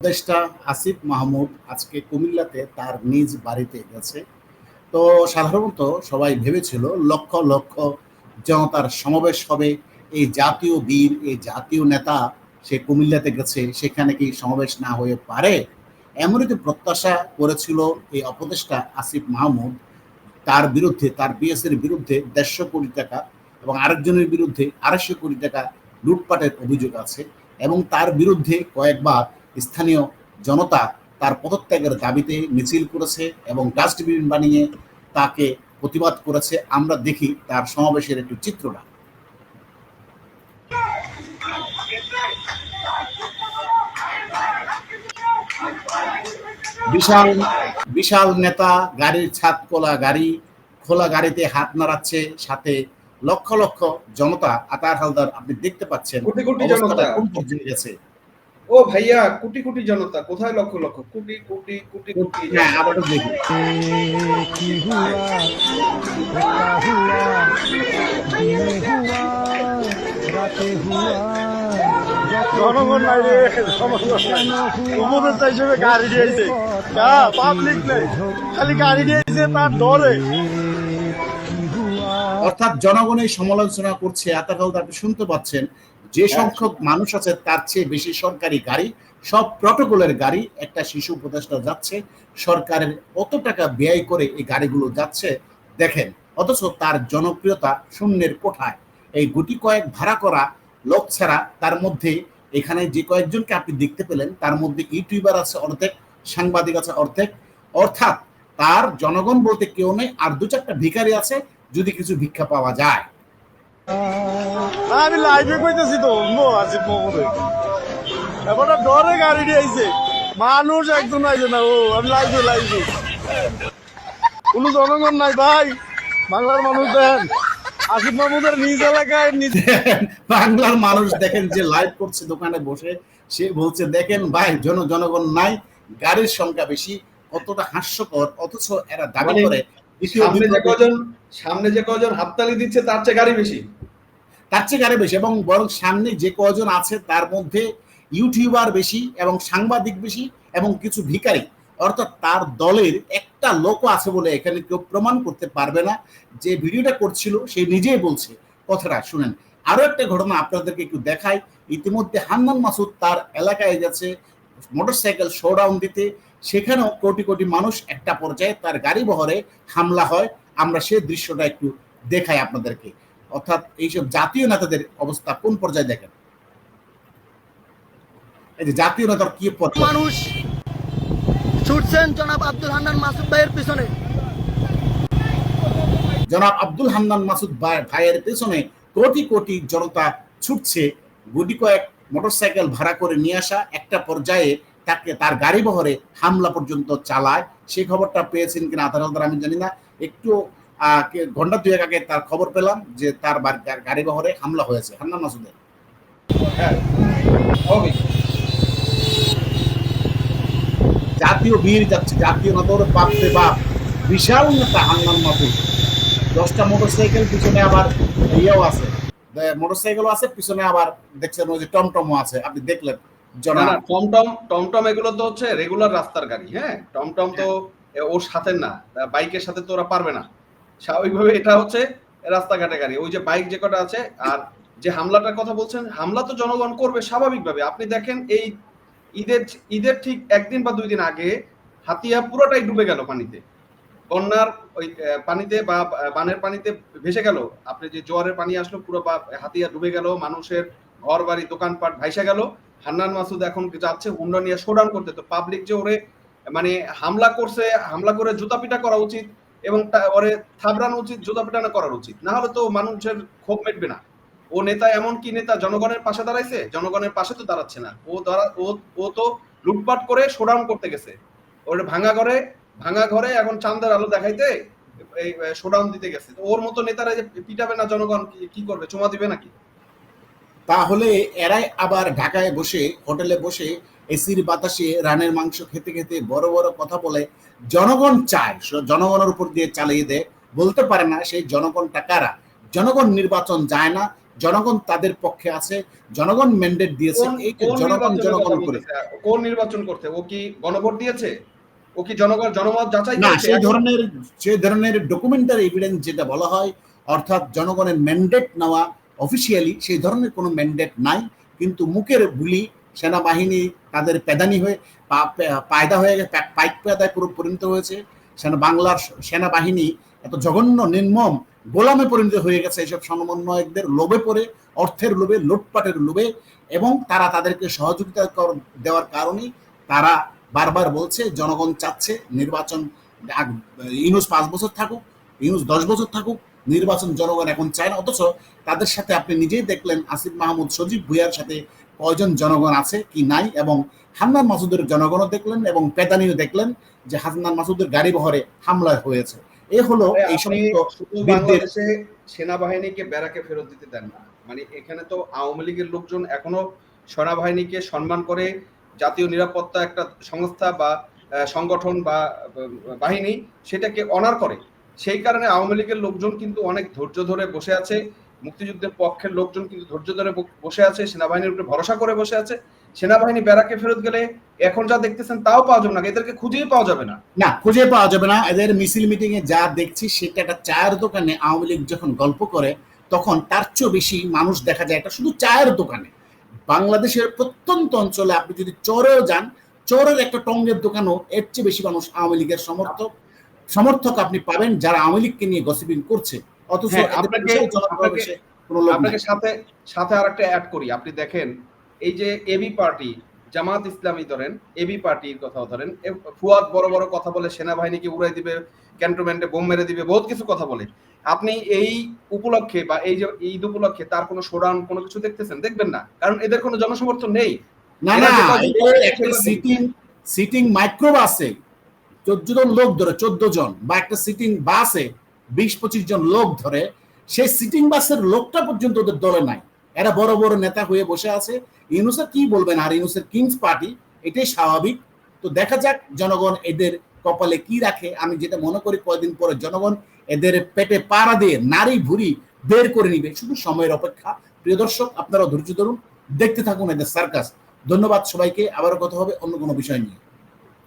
উপদেষ্টা আসিফ মাহমুদ আজকে কুমিল্লাতে তার নিজ বাড়িতে গেছে। তো সাধারণত সবাই ভেবেছিল লক্ষ লক্ষ জনতার সমাবেশ হবে, এই জাতীয় বীর, এই জাতীয় নেতা সে কুমিল্লাতে গেছে, সেখানে কি সমাবেশ না হয়ে পারে? এমনই তো প্রত্যাশা করেছিল এই উপদেষ্টা আসিফ মাহমুদ। তার বিরুদ্ধে, তার বিএসের বিরুদ্ধে ১৫০ কোটি টাকা এবং আরেকজনের বিরুদ্ধে ২৫০ কোটি টাকা লুটপাটের অভিযোগ আছে এবং তার বিরুদ্ধে কয়েকবার স্থানীয় জনতা তার পদত্যাগের দাবিতে মিছিল করেছে এবং ডাস্টবিন বানিয়ে তাকে প্রতিবাদ করেছে। আমরা দেখি তার সমাবেশের একটু চিত্রটা। বিশাল বিশাল নেতা, গাড়ির ছাদ খোলা গাড়িতে হাত নাড়াচ্ছে, সাথে লক্ষ লক্ষ জনতা। আতার হালদার আপনি দেখতে পাচ্ছেন কোটি কোটি অবস্থাটা জনতা কোন পর্যায়ে গেছে। ও ভাইয়া, কোটি কোটি জনতা, কোথায় লক্ষ লক্ষ, কোটি কোটি কোটি কোটি হ্যাঁ, আবারও দেখি। কি হুয়া क्या हुआ दिन हुआ রাতে হুয়া জনগণ নাই রে, উপদেষ্টা হিসেবে গাড়ি দিয়েছে, পাবলিক নেই, খালি গাড়ি দিয়েছে তার ডরে। অর্থাৎ জনগণের সমালোচনা করছে। এতকাল আপনি শুনতে পাচ্ছেন যে সংখ্যক মানুষ আছে তার চেয়ে বেশি সরকারি গাড়ি, সব প্রটোকলের গাড়ি। একটা শিশু উপদেষ্টা যাচ্ছে, সরকারের কত টাকা ব্যয় করে এই গাড়িগুলো যাচ্ছে দেখেন, অথচ তার জনপ্রিয়তা শূন্যের কোঠায়। এই গুটি কয়েক ভাড়া করা লোক ছাড়া তার মধ্যে এখানে যে কয়েকজনকে আপনি দেখতে পেলেন তার মধ্যে ইউটিউবার আছে অর্ধেক, সাংবাদিক আছে অর্ধেক। অর্থাৎ তার জনগণ বলতে কেউ নেই, আর দু চারটা ভিখারি আছে যদি কিছু ভিক্ষা পাওয়া যায়। আমি লাইভে কইতেছি তো আসিফ মাহমুদে এবার ডরে গাড়ি দিয়েছে, মানুষ একজন আইছে না। ও আমি লাইভে কোন জনগণ নাই ভাই, বাংলার মানুষ দেন আসিফ মাহমুদের নিজ এলাকায় বাংলার মানুষ দেখেন যে লাইভ করছে দোকানে বসে, সে বলছে দেখেন ভাই জনগণ নাই, গাড়ির সংখ্যা বেশি। কতটা হাস্যকর, অথচ এরা দাবি করে সামনে যে কজন হাততালি দিচ্ছে তার চেয়ে গাড়ি বেশি, এবং বরং সামনে যে কজন আছে তার মধ্যে ইউটিউবার বেশি এবং সাংবাদিক বেশি এবং কিছু ভিখারি। অর্থাৎ তার দলের একটা লোক আছে বলে এখানে কেউ প্রমাণ করতে পারবে না। যে ভিডিওটা করছিল সে নিজেই বলছে কথাটা, শুনেন। আরো একটা ঘটনা আপনাদেরকে একটু দেখাই। ইতিমধ্যে হান্নান মাসুদ তার এলাকায় গেছে মোটরসাইকেল শোডাউন দিতে, সেখানেও কোটি কোটি মানুষ। একটা পর্যায়ে তার গাড়ি বহরে হামলা হয়, আমরা সেই দৃশ্যটা একটু দেখাই আপনাদেরকে। অর্থাৎ এইসব জাতীয় নেতাদের অবস্থা কোন পর্যায়ে দেখেন। এই যে জাতীয় নেতার কি মানুষ ছুটছেন জনাব আব্দুল হান্নান মাসুদ ভাইয়ের পিছনে। জনাব আব্দুল হান্নান মাসুদ ভাইয়ের পেছনে কোটি কোটি জনতা ছুটছে। গুটি কয়েক মোটরসাইকেল ভাড়া করে নিয়ে আসা একটা পর্যায়ে তাকে তার গাড়ি বহরে হামলা পর্যন্ত চালায়। সেই খবরটা পেয়েছেন কিনা আতার আমি জানি না। একটু ঘন্টা দুয়েক আগে তার খবর পেলাম যে তার গাড়ি বহরে হামলা হয়েছে হান্নান মাসুদের। জাতীয় বীর যাচ্ছে, জাতীয় নেতার বাপরে বাপ, বিশাল নেতা হান্নান মাসুদ। 10টা মোটরসাইকেল, পিছনে আবার ইয়েও আছে, মোটরসাইকেলও আছে, পিছনে আবার দেখছেন ওই যে টমটমও আছে। আপনি দেখলেন টমটম এগুলো তো হচ্ছে রেগুলার রাস্তার গাড়ি। হ্যাঁ, টমটম তো ওর সাথে না, বাইকের সাথে তো ওরা পারবে না। স্বাভাবিকভাবে এটা হচ্ছে রাস্তাঘাটে গাড়ি। ওই যে বাইক যে কটা আছে, আর যে হামলাটার কথা বলছেন, হামলা তো জনগণ করবে স্বাভাবিকভাবে। আপনি দেখেন এই ঈদের ঠিক একদিন বা 2 দিন আগে হাতিয়া পুরোটাই ডুবে গেল পানিতে, বন্যার ওই পানিতে বা বানের পানিতে ভেসে গেল। আপনি যে জোয়ারের পানি আসলো, পুরো হাতিয়া ডুবে গেল, মানুষের ঘর বাড়ি দোকানপাট ভাইসা গেল। হান্নান মাসুদ এখন যাচ্ছে হুন্ডা নিয়ে শোডাউন করতে, তো পাবলিক যে ওরে মানে হামলা করছে, হামলা করে জুতা পিটা করা উচিত এবং ওরে থাবড়ানো উচিত, জুতা পিটানো করা উচিত, না হলে তো মানুষের ক্ষোভ মেটবে না। ও নেতা এমন কি নেতা জনগণের পাশে দাঁড়াইছে? জনগণের পাশে তো দাঁড়াচ্ছে না। ও তো লুটপাট করে শোডাউন করতে গেছে, ওর ভাঙা ঘরে এখন চাঁদের আলো দেখাইতে এই শোডাউন দিতে গেছে। তো ওর মতো নেতারা যে পিটাবে না জনগণ, কি করবে? চুমা দিবে নাকি? তাহলে এরাই আবার ঢাকায় বসে, হোটেলে বসে এসির বাতাসে রানের মাংস খেতে খেতে বড় বড় কথা বলে জনগণ চায়, জনগণের উপর দিয়ে চালিয়ে দেয়। বলতে পারে না সেই জনগণটা কারা। জনগণ নির্বাচন যায় না, জনগণ তাদের পক্ষে আছে, জনগণ ম্যান্ডেট দিয়েছে, এই জনগণ জনগণ করে। কোন নির্বাচন করতে? ও কি গণভোট দিয়েছে? ও কি জনমত যাচাই না, করেছে? সেই ধরনের ডকুমেন্টারি এভিডেন্স যেটা বলা হয়, অর্থাৎ জনগণের ম্যান্ডেট নেওয়া অফিসিয়ালি সেই ধরনের কোনো ম্যান্ডেট নাই, কিন্তু মুখের বুলি সেনাবাহিনী তাদের পেদানি হয়ে পায়দা হয়ে গেছে, পাইক পেদায় পরিণত হয়েছে। বাংলার সেনাবাহিনী এত জঘন্য নির্মম গোলামে পরিণত হয়ে গেছে এইসব সমন্বয়কদের লোভে পড়ে, অর্থের লোভে, লুটপাটের লোভে, এবং তারা তাদেরকে সহযোগিতা দেওয়ার কারণেই তারা বারবার বলছে জনগণ চাচ্ছে নির্বাচন, ইউনূস 5 বছর থাকুক, ইউনূস 10 বছর থাকুক, নির্বাচন জনগণ এখন চায় না। অথচ তাদের সাথে আপনি নিজেই দেখলেন আসিফ মাহমুদ, সজীব ভুঁইয়ার সাথে কয়জন জনগণ আছে কি নাই, এবং হান্নান মাসুদের জনগণও দেখলেন এবং পেদানিও দেখলেন যে হান্নান মাসুদের গাড়ি বহরে হামলা হয়েছে। এ হলো এই সমস্ত বাংলাদেশে সেনাবাহিনীকে ব্যারাকে ফেরত দিতে দেন না। মানে এখানে তো আওয়ামী লীগের লোকজন এখনো সেনাবাহিনীকে সম্মান করে, জাতীয় নিরাপত্তা একটা সংস্থা বা সংগঠন বা বাহিনী সেটাকে অনার করে। সেই কারণে আওয়ামী লীগের লোকজন কিন্তু অনেক ধৈর্য ধরে বসে আছে, মুক্তিযুদ্ধের পক্ষের লোকজন কিন্তু ধৈর্য ধরে বসে আছে, সেনাবাহিনীর উপরে ভরসা করে বসে আছে। সেনাবাহিনী ব্যারাকে ফেরত গেলে এখন যা দেখতেছেন তাও পাওয়া যাবে না, এদেরকে খুঁজেই পাওয়া যাবে না। না, খুঁজে পাওয়া যাবে না। এদের মিছিল মিটিং এ যা দেখছি সেটা একটা চায়ের দোকানে আওয়ামী লীগ যখন গল্প করে তখন তার চেয়েও বেশি মানুষ দেখা যায় এটা শুধু চায়ের দোকানে। বাংলাদেশের প্রত্যন্ত অঞ্চলে আপনি যদি চরেও যান, চরের একটা টঙ্গের দোকানও এর চেয়ে বেশি মানুষ আওয়ামী লীগের সমর্থক আপনি পাবেন যারা আওয়ামী লীগকে নিয়ে গসিপিং করছে। অথচ আপনাকে সাথে আরেকটা অ্যাড করি। আপনি দেখেন এই যে এবি পার্টি, জামাত ইসলামী ধরেন, এবি পার্টির কথাও ধরেন, ফুয়াদ বড় বড় কথা বলে সেনাবাহিনীকে উড়াই দিবে, ক্যান্টনমেন্টে বোম মেরে দিবে, বহুত কিছু কথা বলে। আপনি এই উপলক্ষে বা এই যে ঈদ উপলক্ষে তার কোনো শোডাউন কোনো কিছু দেখতেছেন? দেখবেন না, কারণ এদের কোনো জনসমর্থন নেই। না, একটা সিটিং মাইক্রো বাসে 14 জন লোক ধরে, 14 জন, বা একটা সিটিং বাসে 20-25 জন লোক ধরে, সেই সিটিং বাসের লোকটা পর্যন্ত ওদের দলে নাই। এরা বড় বড় নেতা হয়ে বসে আছে। ইউনূসের কি বলবেন, আর ইউনূসের কিংস পার্টি, এটাই স্বাভাবিক। তো দেখা যাক জনগণ এদের কপালে কি রাখে। আমি যেটা মনে করি কয়েকদিন পরে জনগণ এদের পেটে পাড়া দিয়ে নারী ভুড়ি বের করে নিবে, শুধু সময়ের অপেক্ষা। প্রিয় দর্শক, আপনারা ধৈর্য ধরুন, দেখতে থাকুন এদের সার্কাস। ধন্যবাদ সবাইকে, আবারও কথা হবে অন্য কোনো বিষয় নিয়ে।